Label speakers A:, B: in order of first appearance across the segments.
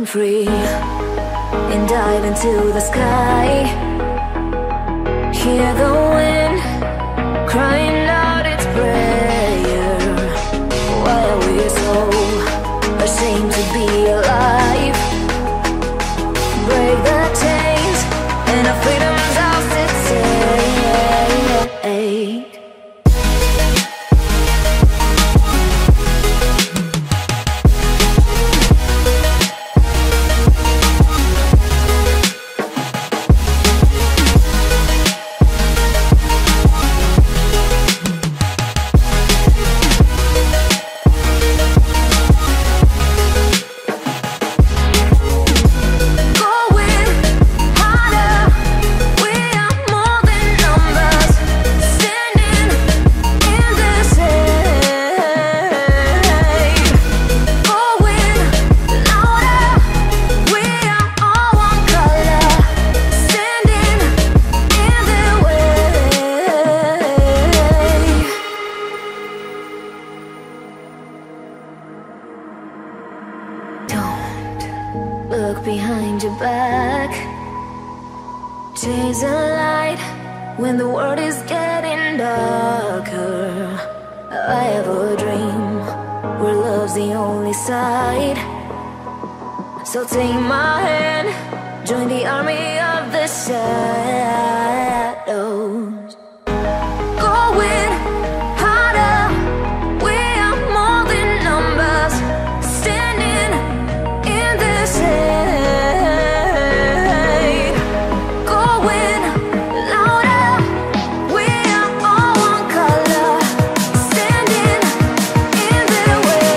A: running free and dive into the sky. Hear the wind crying out its prayer. Why are we so ashamed to be alive? Break the chains and our freedom's ours to take. Look behind your back. Chase a light when the world is getting darker. I have a dream where love's the only side. So take my hand, join the army of the shadows. Going harder, we are more than numbers. Standing in this shade, going louder. We are all one color, standing in the way.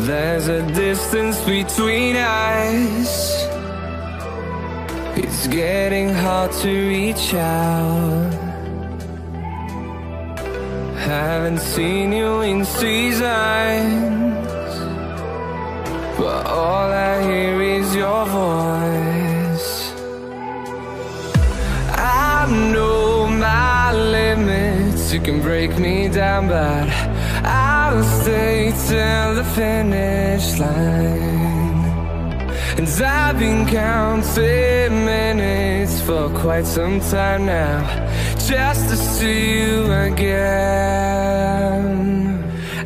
B: There's a distance between us. It's getting hard to reach out. Haven't seen you in seasons, but all I hear is your voice. I know my limits, you can break me down, but I'll stay till the finish line. And I've been counting minutes for quite some time now, just to see you again.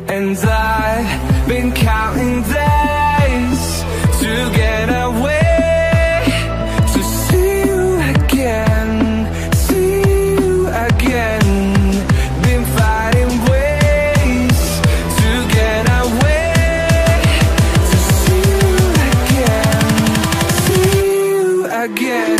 B: And I've been counting days to get away, to see you again, see you again. Been fighting ways to get away, to see you again, see you again.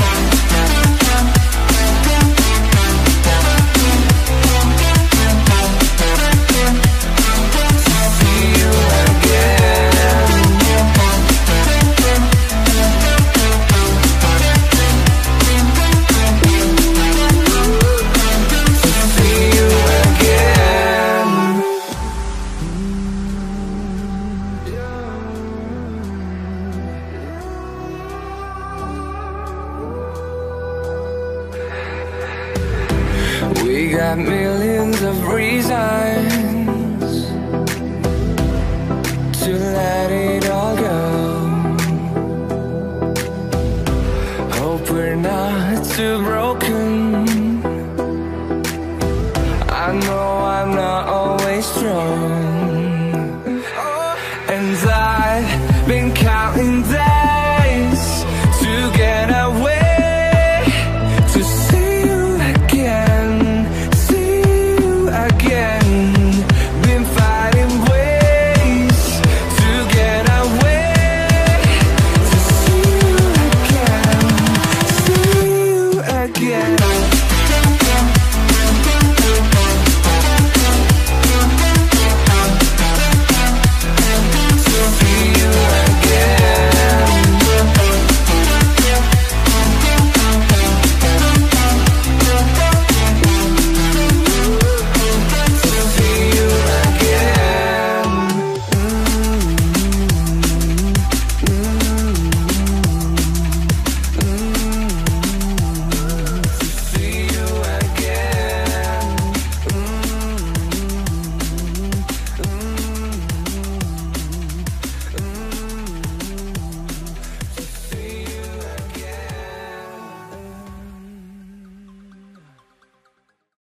B: We got millions of reasons to let it all go. Hope we're not too broken. I know I'm not always strong,